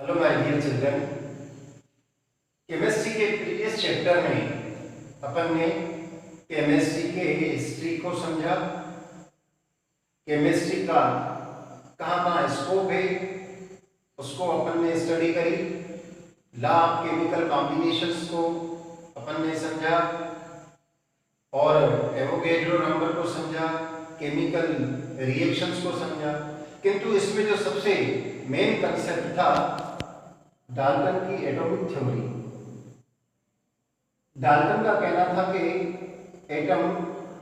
Hello my dear children. Chemistry के previous chapter में अपन ने केमिस्ट्री के हिस्ट्री को समझा, केमिस्ट्री का कहाँ कहाँ स्कोप है उसको अपन ने स्टडी करी, लॉ ऑफ केमिकल कॉम्बिनेशंस को अपन ने समझा और एवोगैड्रो नंबर को समझा, केमिकल रिएक्शंस को समझा। किंतु इसमें जो सबसे मेन कंसेप्ट था डाल्टन की एटॉमिक थ्योरी। डाल्टन का कहना था कि एटम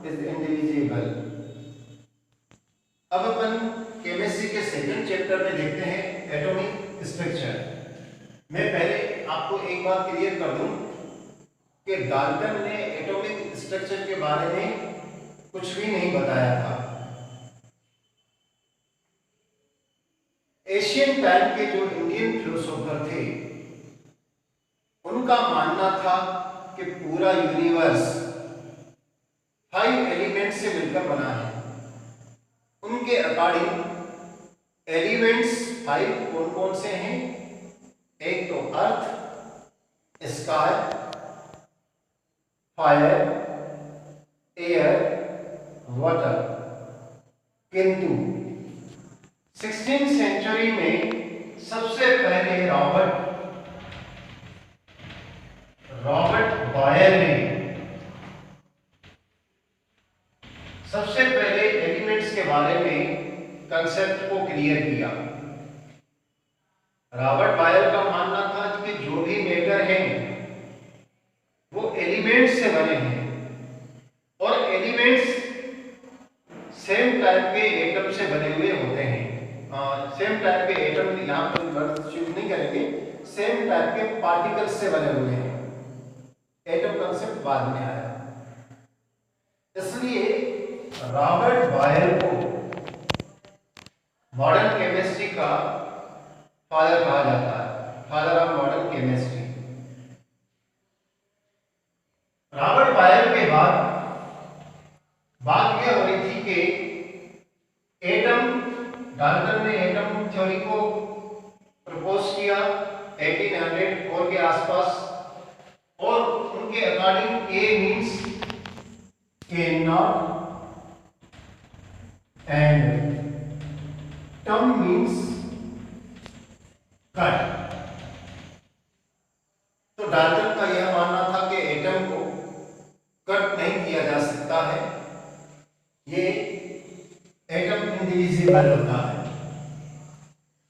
इज इंडिविजिबल। अब अपन केमिस्ट्री के सेकंड चैप्टर में देखते हैं एटॉमिक स्ट्रक्चर। मैं पहले आपको एक बात क्लियर कर दूं कि डाल्टन ने एटॉमिक स्ट्रक्चर के बारे में कुछ भी नहीं बताया था। एशियन टाइम के जो इंडियन फिलोसोफर थे उनका मानना था कि पूरा यूनिवर्स 5 एलिमेंट से मिलकर बना है। उनके अकॉर्डिंग एलिमेंट्स 5 कौन कौन से हैं? एक तो अर्थ, स्काई, फायर, एयर, वाटर। किंतु 16th सेंचुरी में सबसे पहले रॉबर्ट बॉयल ने सबसे पहले एलिमेंट्स के बारे में कंसेप्ट को क्लियर किया। रॉबर्ट बॉयल का मानना था कि जो भी मैटर है वो एलिमेंट्स से बने हैं और एलिमेंट्स सेम टाइप के एटम से बने हुए होते हैं। सेम टाइप के एटम यहाँ पर वर्ड यूज नहीं करेंगे, सेम टाइप के पार्टिकल्स से बने हुए हैं। एटम कंसेप्ट बाद में आया, इसलिए रॉबर्ट बॉयल को मॉडर्न केमिस्ट्री का फादर कहा जाता है, father of modern chemistry. Robert Boyle के बाद बात यह हो रही थी कि एटम, डाल्टन ने एटम थ्योरी को प्रपोज किया 1804 के आसपास और उनके according a means can not and term means cut. तो डाल्टन का यह मानना था कि एटम को कट नहीं किया जा सकता है, ये एटम इंडिविजिबल होता है।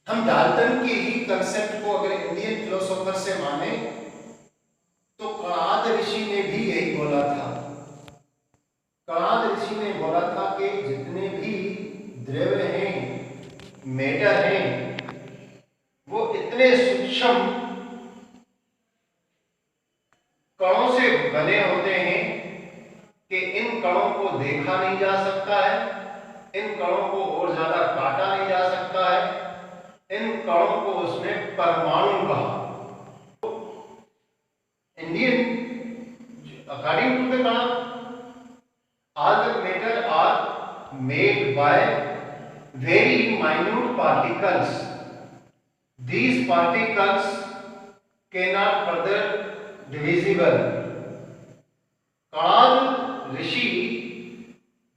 हम डाल्टन के ही कंसेप्ट को अगर इंडियन फिलोसोफर से माने तो कणाद ऋषि ने भी यही बोला था। कणाद ऋषि ने बोला था कि जितने भी द्रव्य हैं, मैटर हैं, वो इतने सूक्ष्म कणों से बने होते हैं कि इन कणों को देखा नहीं जा सकता है, इन कणों को और ज्यादा काटा नहीं जा सकता है। इन कणों को उसने परमाणु कहा। इंडियन अकॉर्डिंग टू द कणा, all the matter are made by very minute particles. These particles cannot further divisible. Kanad Rishi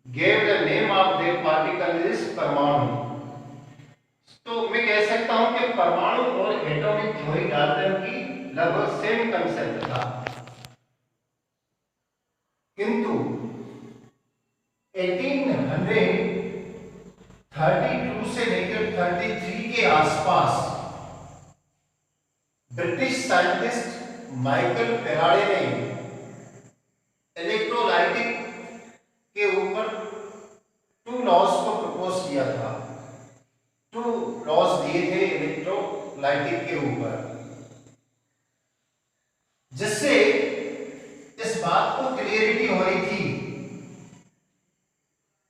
gave the name of their particle is परमाणु। तो मैं कह सकता हूं कि परमाणु और एटॉमिक थ्योरी डाल्टन की लगभग सेम कंसेप्ट था। किंतु 1832 से लेकर 33 के आसपास ब्रिटिश साइंटिस्ट माइकल फेराडे ने इलेक्ट्रोलाइटिक के ऊपर 2 लॉज को प्रपोज किया था। 2 लॉज दिए थे इलेक्ट्रोलाइटिक के ऊपर, जिससे इस बात को क्लियरिटी हो रही थी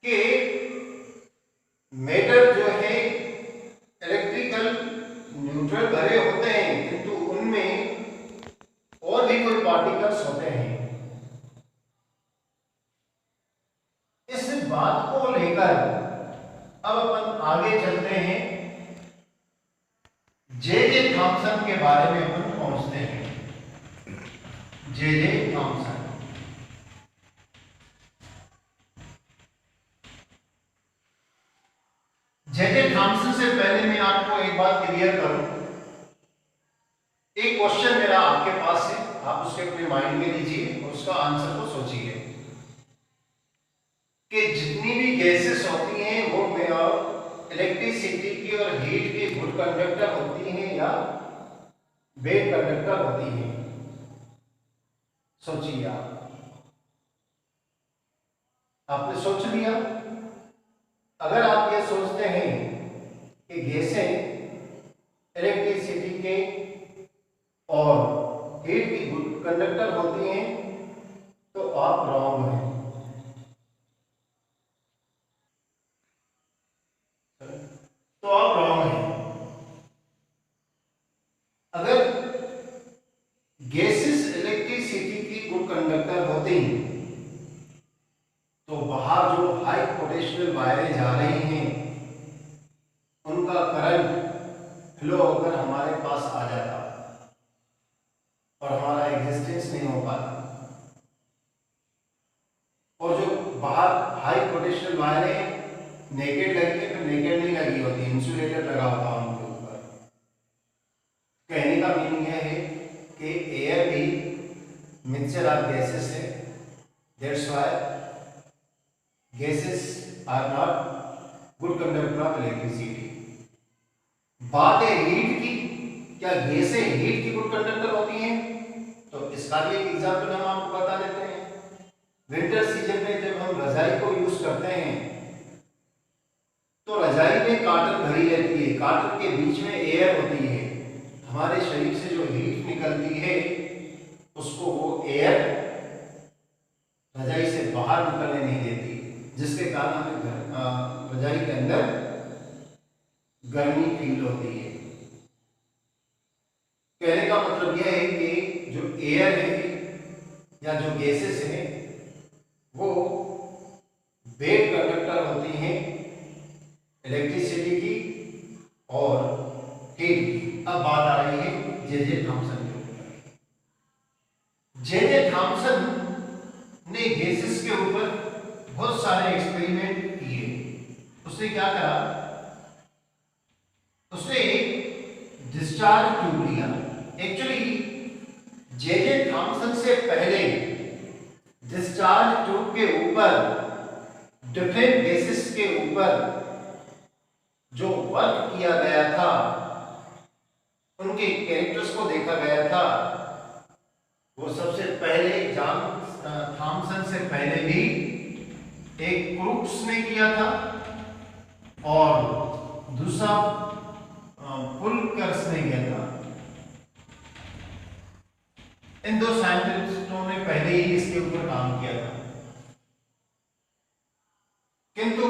कि मैटर जो है इलेक्ट्रिकल न्यूट्रल भरे होते हैं, किंतु उनमें और भी कोई पार्टिकल्स होते हैं। इस बात को लेकर अब अपन आगे चलते हैं। जे जे थॉमसन के बारे में अपन पहुंचते हैं। J Thomson. जे थॉमसन से पहले मैं आपको एक बात क्लियर करूं। एक क्वेश्चन मेरा आपके पास है, आप उसके अपने माइंड में लीजिए और उसका आंसर को सोचिए कि जितनी भी गैसेस होती हैं वो इलेक्ट्रिसिटी की और हीट की गुड कंडक्टर होती हैं या बैड कंडक्टर होती हैं? सोचिए आपने सोच लिया? अगर आप ये सोचते हैं कि गैसें इलेक्ट्रिसिटी के और हीट की गुड कंडक्टर होती हैं तो आप रॉन्ग हैं। तो आप रॉन्ग हैं। अगर गैसेस इलेक्ट्रिसिटी की गुड कंडक्टर होती तो बाहर जो हाई पोटेंशियल वायरें जा रही हैं उनका करंट फ्लो होकर हमारे पास आ जाता और हमारा एग्जिस्टेंस नहीं हो पाता। और जो बाहर हाई पोटेंशियल वायरें नेकेड लगी है तो नेकेड नहीं लगी होती, इंसुलेटर लगा होता उनके ऊपर। कहने का मीनिंग यह है कि एयर भी मिक्सचर ऑफ गैसेस है, that's why gases are not good conductor of electricity. बात है हीट की, क्या गैसें हीट की गुड कंडक्टर होती हैं? तो इसका भी एक एग्जाम्पल हम आपको बता देते हैं। विंटर सीजन में जब हम रजाई को यूज करते हैं तो रजाई में कॉटन भरी रहती है, कॉटन के बीच में एयर होती है। हमारे शरीर से जो हीट निकलती है उसको वो एयर रजाई से बाहर निकलने नहीं देती, जिसके कारण हमें रजाई के अंदर गर्मी फील होती है। कहने का मतलब यह है कि जो एयर है या जो गैसेस हैं वो बैड कंडक्टर होती हैं इलेक्ट्रिसिटी की और हीट की। अब बात आ रही है जे थॉमसन के ऊपर। जे थॉमसन ने गैसेस के ऊपर बहुत सारे एक्सपेरिमेंट किए। उसने क्या करा, उसने एक डिस्चार्ज ट्यूब लिया। एक्चुअली जे थॉमसन से पहले डिस्चार्ज ट्यूब के ऊपर डिफरेंट गैसेस के ऊपर जो वर्क किया गया था, उनके कैरेक्टर्स को देखा गया था। वो सबसे पहले थॉमसन से पहले भी एक क्रूक्स ने किया था और दूसरा पुलकर्स ने किया था। इन दो साइंटिस्टों ने पहले ही इसके ऊपर काम किया था, किंतु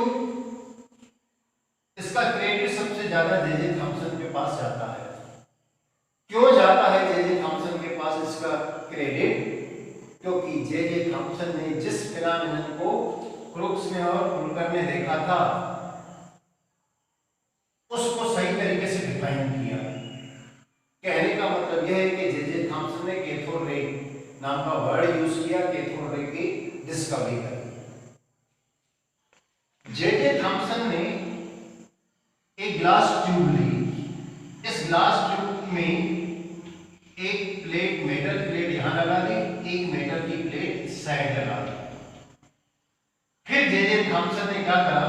इसका क्रेडिट सबसे ज्यादा जे थॉमसन के पास जाता है। क्यों जाता है जे थॉमसन के पास इसका क्रेडिट? क्योंकि जे थॉमसन ने जिस फिनोमेनन को क्रूक्स ने और पुलकर ने देखा था उसको सही तरीके से डिफाइन किया। कहने का मतलब यह है कि जे थॉमसन ने कैथोड रे नाम का वर्ड यूज किया, कैथोड रे की डिस्कवरी करी। जे थॉमसन ने एक ग्लास ट्यूब ली। इस ग्लास ट्यूब में एक प्लेट, मेटल प्लेट यहां लगा दी, एक मेटल की प्लेट इस साइड लगा दी। फिर जे थॉमसन ने क्या करा,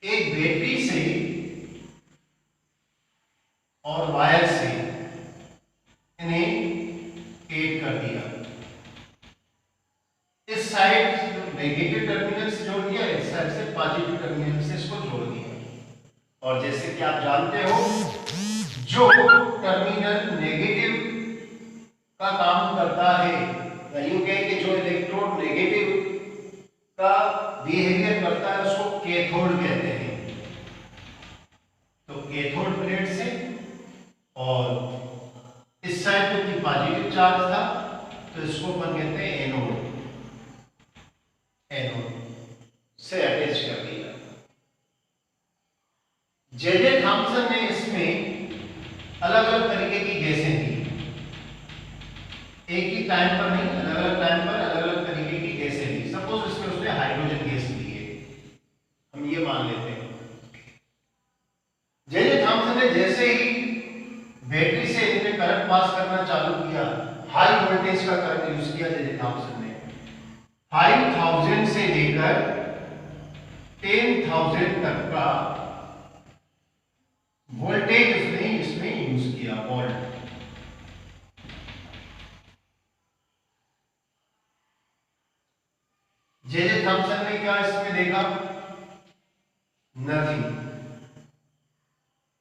एक बैटरी से और वायर से इन्हें एड कर दिया। इस साइड नेगेटिव टर्मिनल से जोड़ दिया, इस साइड से पॉजिटिव टर्मिनल से इसको जोड़ दिया। और जैसे कि आप जानते हो, जो टर्मिनल नेगेटिव का काम करता है, या यूं कहें कि जो इलेक्ट्रोड नेगेटिव का बिहेवियर करता है उसको कैथोड कहते हैं। तो कैथोड प्लेट से और इस साइड क्योंकि पॉजिटिव चार्ज था तो इसको अपन कहते हैं एनोड। एनोड से अटैच कर दिया। जे थॉमसन ने इसमें अलग अलग तरीके की गैसें थी, एक ही टाइम पर नहीं, अलग अलग टाइम पर अलग अलग तरीके की गैसें थी। सपोज इसमें उसने हाइड्रोजन गैस ली है, हम ये मान लेते हैं। जे जे थॉमसन ने जैसे ही बैटरी से इसने करंट पास करना चालू किया, हाई वोल्टेज का करंट यूज किया जे जे थॉमसन ने, 5000 से लेकर 10,000 तक का वोल्टेज उसने इसमें यूज किया, वोल्ट। जे जे थॉमसन ने क्या इसमें देखा? नथिंग,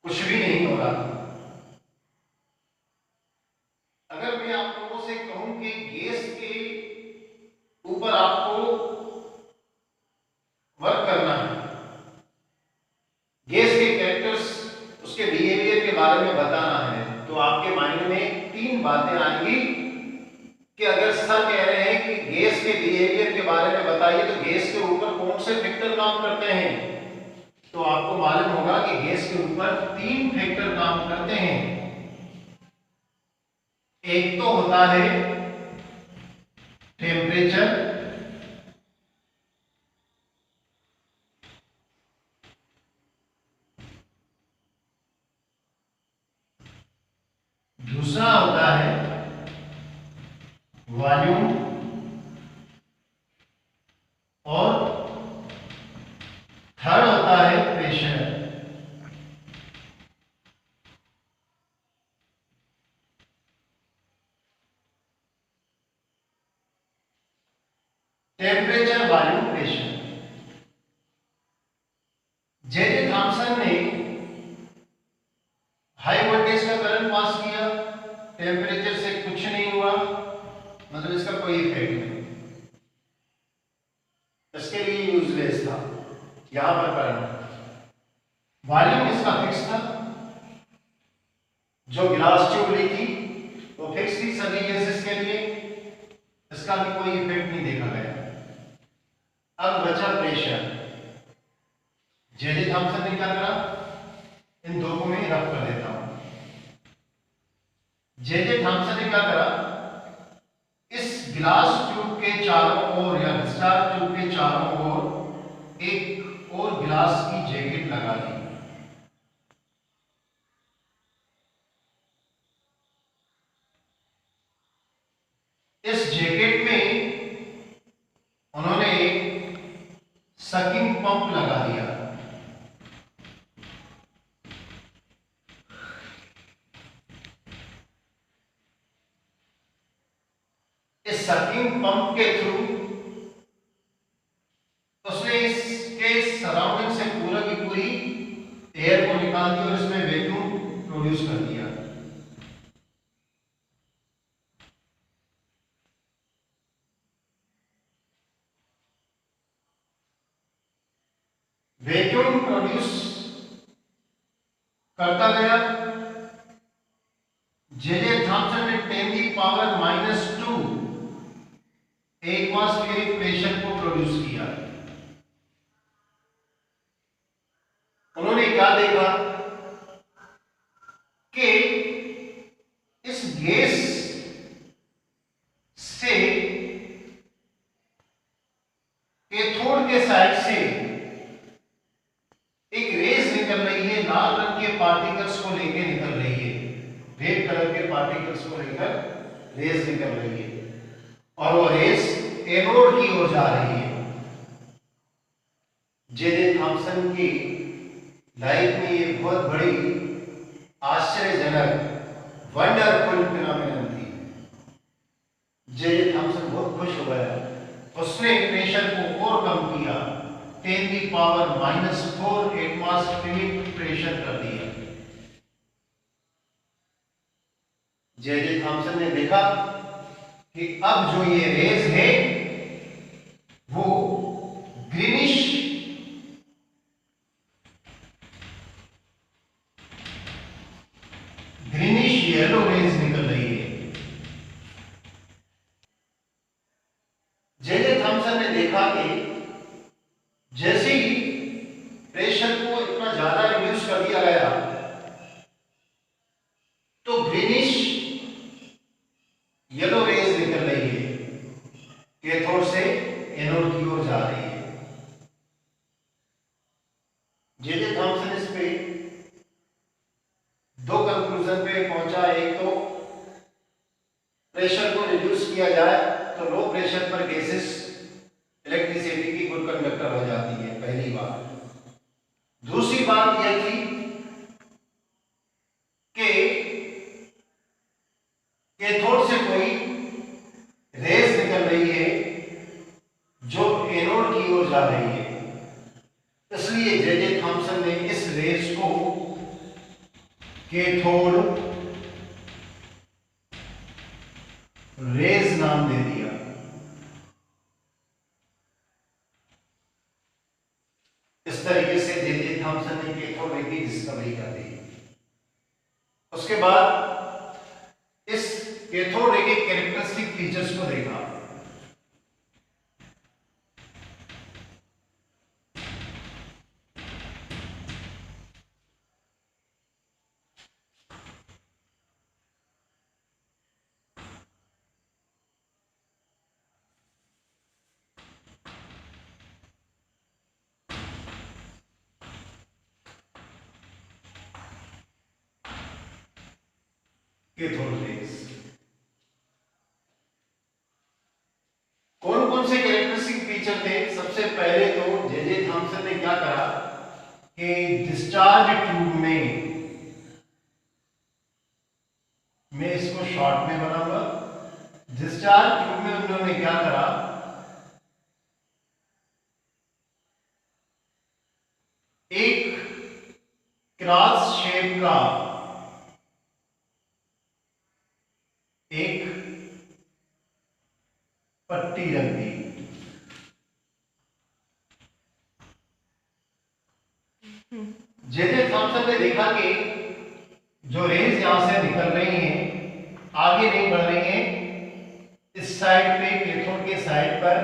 कुछ भी नहीं हो रहा था। अगर मैं आप लोगों से कहूं कि गैस के ऊपर आपको वर्क करना है, गैस के कैरेक्टर्स, उसके बिहेवियर के बारे में बताना है, तो आपके माइंड में तीन बातें आएंगी कि अगर सर कह रहे हैं कि गैस के बिहेवियर के बारे में बताइए तो गैस के ऊपर कौन से फैक्टर काम करते हैं, तो आपको मालूम होगा कि गैस के ऊपर तीन फैक्टर काम करते हैं। एक तो होता है टेम्परेचर, दूसरा होता है वॉल्यूम, और थर्ड होता है pressure. Temperature, volume, pressure. J J Thomson ने हाई वोल्टेज का करंट पास किया, टेम्परेचर से कुछ नहीं हुआ, मतलब इसका कोई इफेक्ट नहीं, इसके लिए यूजलेस था यहां पर करंट। वॉल्यूम इसका फिक्स था, जो गिलास ट्यूब ली थी वो फिक्स थी सभी गैसेस के लिए, इसका भी कोई इफेक्ट नहीं देखा गया। अब बचा प्रेशर। जे जे थॉमसन ने क्या करा? इन दो को मैं रफ कर देता हूं। जे जे थॉमसन ने क्या करा? इस गिलास ट्यूब के चारों ओर या डिस्चार्ज ट्यूब के चारों ओर एक और गिलास की जैकेट लगा दी। इस जैकेट में उन्होंने एक सकिंग पंप लगा दिया। इस सकिंग पंप के थ्रू उसने इसके सराउंडिंग से पूरा की पूरी एयर को निकाल दिया और इसमें वैक्यूम प्रोड्यूस कर दिया। वैक्यूम प्रोड्यूस करता गया। जे जे थॉमसन ने 10⁻⁻² एटमॉस्फेरिक प्रेशर को प्रोड्यूस किया। उन्होंने क्या देखा कि इस गैस से कैथोड के साइड से एक रेस निकल रही है, लाल रंग के पार्टिकल्स को लेकर निकल रही है, रेड कलर के पार्टिकल्स को लेकर रेस निकल रही है, और वो रेस एनोड की ओर जा रही है। जे जे थॉमसन की लाइफ में ये बहुत बड़ी आश्चर्यजनक वंडरफुल फिनोमेनन थी। जे जे थॉमसन बहुत खुश हो गया, उसने प्रेशर को और कम किया, 10⁻⁻⁴ एटमॉस्फेरिक प्रेशर कर दिया। जे जे थॉमसन ने देखा कि अब जो ये रेज है वो ग्रीनिश येलो रेज निकल रही है। जे जे थॉमसन ने देखा कि जैसे ही प्रेशर को इतना ज्यादा रिड्यूस कर दिया गया, ग्रीनिश येलो रेज निकल रही है, कैथोड से एनोड की ओर जा रही है। जे थॉमसन इस पे दो कंक्लूजन पे पहुंचा। एक तो प्रेशर को रिड्यूस किया जाए तो लो प्रेशर पर गैसेस इलेक्ट्रिसिटी की गुड कंडक्टर हो जाती है, पहली बात। दूसरी बात यह थी कि कैथोड से कोई रेस निकल रही है जो एनोड की ओर जा रही है, इसलिए जे थॉमसन ने इस रेस को कैथोड रेस नाम दे दिया। इस तरीके से जे थॉमसन ने कैथोड रे की डिस्कवरी कर दी। उसके बाद इस कैथोड रे के कैरेक्टरिस्टिक फीचर्स को देखा। कैथोड रेस कौन कौन से कैरेक्टरिस्टिक फीचर थे? सबसे पहले तो जे थॉमसन ने क्या करा कि डिस्चार्ज ट्यूब में, मैं इसको शॉर्ट में बनाऊंगा, डिस्चार्ज ट्यूब में उन्होंने क्या करा, एक क्रॉस शेप का एक पट्टी रख दी। जे थॉमसन ने देखा कि जो रेज यहां से निकल रही हैं आगे नहीं बढ़ रही हैं, इस साइड पे कैथोड के साइड पर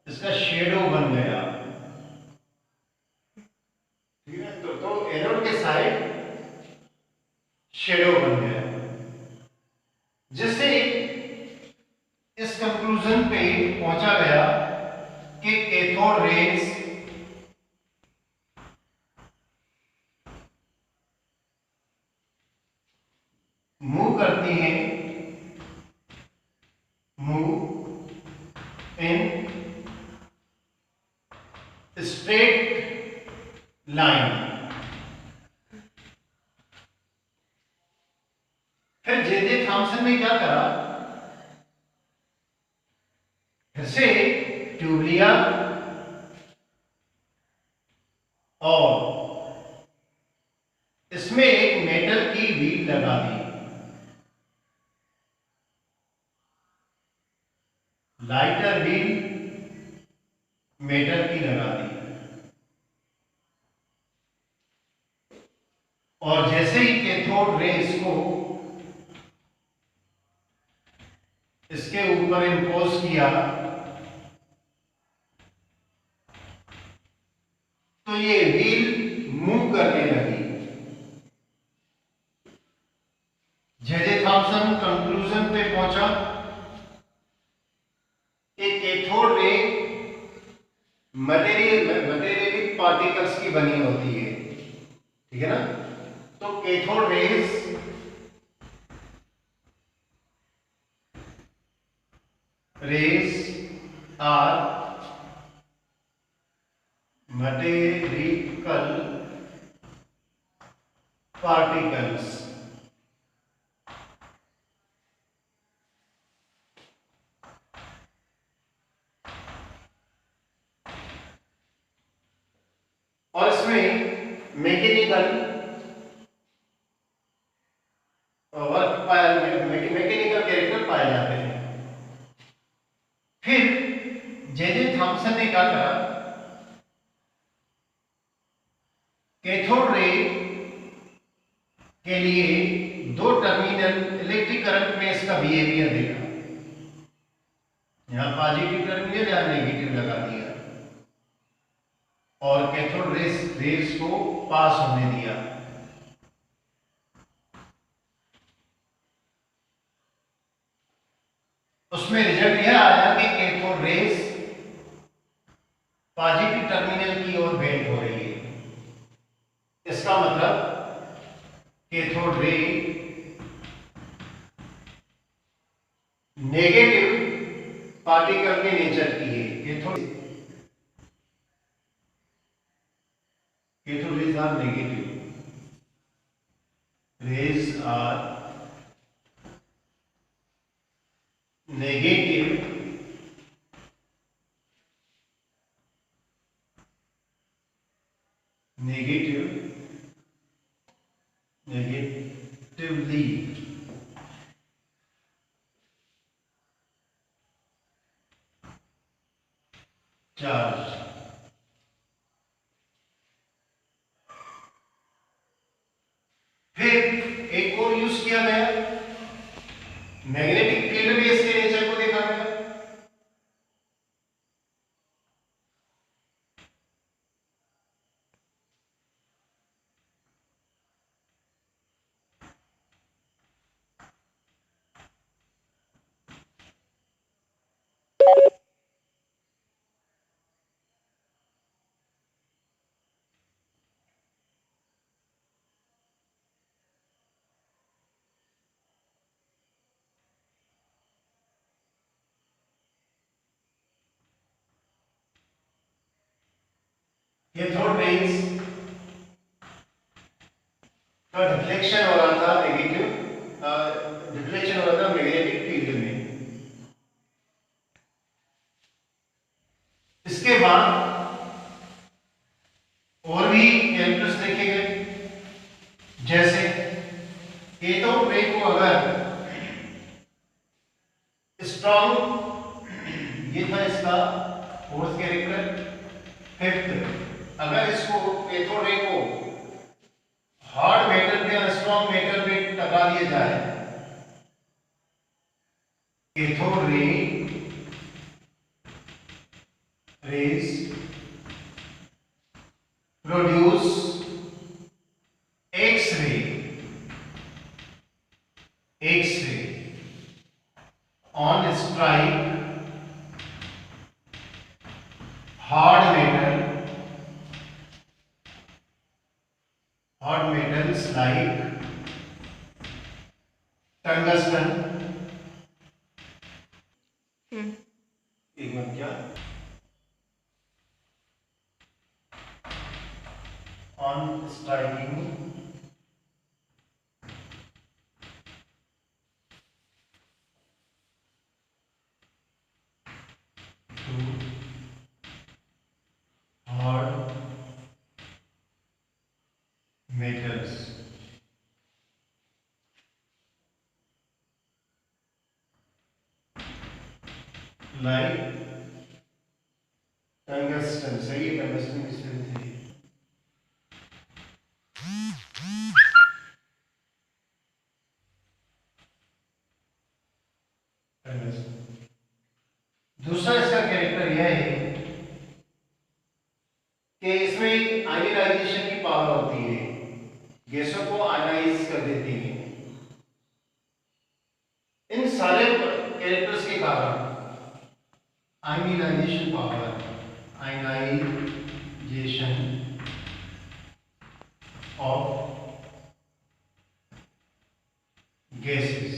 इसका शेडो बन गया। ठीक है, तो एनोड के साइड शेडो बन गया, जिससे इस कंक्लूजन पे पहुंचा गया कि कैथोड रेज मूव करती हैं, मूव इन स्ट्रेट लाइन। फिर जे थॉमसन ने क्या करा, फिर से ट्यूब लिया और इसमें एक मेटल की व्हील लगा दी, लाइटर व्हील मेटल की लगा दी, और जैसे ही कैथोड रेस को इसके ऊपर इंपोज किया तो ये व्हील मूव करने लगी। जे थॉमसन कंक्लूजन पे पहुंचा कि कैथोड रे मटेरियलिक पार्टिकल्स की बनी होती है, ठीक है ना। तो cathode rays are material particles. और इसमें मैकेनिकल वर्क मैकेनिकल कैरेक्टर पाए जाते हैं। फिर जे थॉमसन ने क्या करा, कैथोड रे के लिए दो टर्मिनल इलेक्ट्रिक करंट में इसका बिहेवियर देखा, यहां पॉजिटिव टर्मिनल या नेगेटिव लगा दिया और कैथोड रेस को पास होने दिया। उसमें रिजल्ट यह आया कि कैथोड रेज पॉजिटिव टर्मिनल की ओर बेंड हो रही है। इसका मतलब कैथोड रे नेगेटिव पार्टिकल के नेचर की है। Cathode rays are negative, rays are negative negatively charge. फिर एक और यूज किया गया, मैग्नेटिक फील्ड में इसके नेचर को देखा गया। कैथोड रेज का डिफ्लेक्शन हो रहा था डिफ्लेक्शन हो रहा था मैग्नेटिक फील्ड में। इसके बाद और भी कैरेक्टर्स देखे गए, जैसे कैथोड रे को अगर स्ट्रॉन्ग, ये था इसका फोर्थ कैरेक्टर। फिफ्थ, अगर इसको कैथोड रे को हार्ड मेटल पे या स्ट्रॉन्ग मेटल पे टका दिया जाए, cathode rays produce X-ray on strike hard metals like tungsten. एक मिनट, क्या on striking hard metals like tungsten. सही है, टंगस्टन की स्पेलिंग सही है। दूसरा इसका कैरेक्टर यह है कि इसमें आयनाइजेशन की पावर होती है, गैसों को आयनाइज कर देती है। इन सारे कैरेक्टर्स के कारण ionization power, ionization of gases,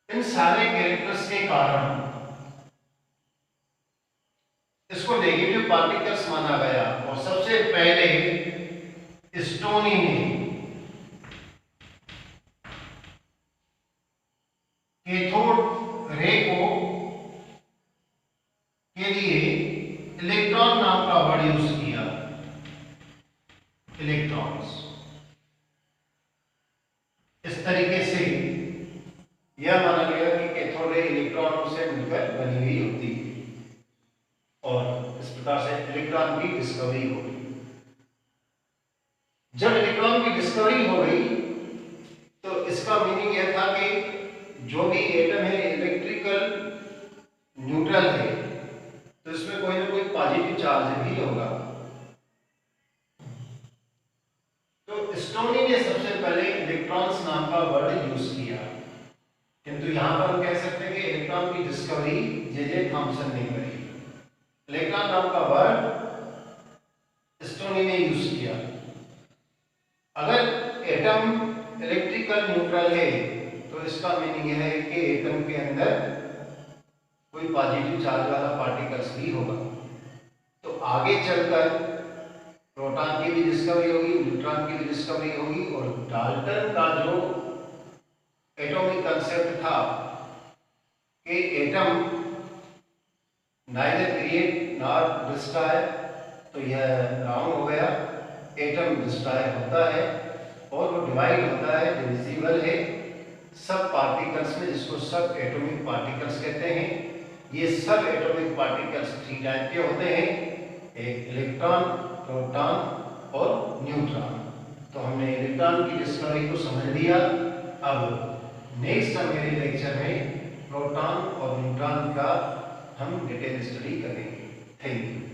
इन सारे कैरेक्टर्स के कारण इसको नेगेटिव पार्टिकल्स माना गया। और सबसे पहले स्टोनी ने कैथोड रे को के लिए इलेक्ट्रॉन नाम का वर्ड यूज किया, इलेक्ट्रॉन्स। इस तरीके से यह माना गया कि कैथोड रे इलेक्ट्रॉनों से मिलकर बनी हुई होती है और इस प्रकार से इलेक्ट्रॉन की डिस्कवरी हो गई। जब इलेक्ट्रॉन की डिस्कवरी हो गई तो इसका मीनिंग यह था कि जो भी एटम है इलेक्ट्रिकल न्यूट्रल है, तो इसमें कोई ना कोई पॉजिटिव चार्ज भी होगा। तो स्टोनी ने सबसे पहले इलेक्ट्रॉन्स नाम का वर्ड यूज किया। किंतु यहाँ पर हम कह सकते हैं कि इलेक्ट्रॉन की डिस्कवरी जे थॉम्सन ने करी। इलेक्ट्रॉन नाम का वर्ड स्टोनी ने यूज किया। अगर एटम इलेक्ट्रिकल न्यूट्रल है तो इसका मीनिंग यह है कि एटम के अंदर कोई पॉजिटिव चार्ज वाला पार्टिकल्स भी होगा। तो आगे चलकर प्रोटॉन की भी डिस्कवरी होगी, न्यूट्रॉन की भी डिस्कवरी होगी, और डाल्टन का जो एटॉमिक कंसेप्ट था कि atom neither create nor destroy, तो यह रॉन्ग हो गया। एटम डिस्ट्रॉय होता है और वो डिवाइड होता है, डिविजिबल है सब पार्टिकल्स में, जिसको सब एटॉमिक पार्टिकल्स कहते हैं। ये सब एटॉमिक पार्टिकल्स 3 टाइप के होते हैं, एक इलेक्ट्रॉन, प्रोटॉन और न्यूट्रॉन। तो हमने इलेक्ट्रॉन की डिस्कवरी को समझ लिया। अब नेक्स्ट मेरे लेक्चर में प्रोटॉन और न्यूट्रॉन का हम डिटेल स्टडी करेंगे। Thank you.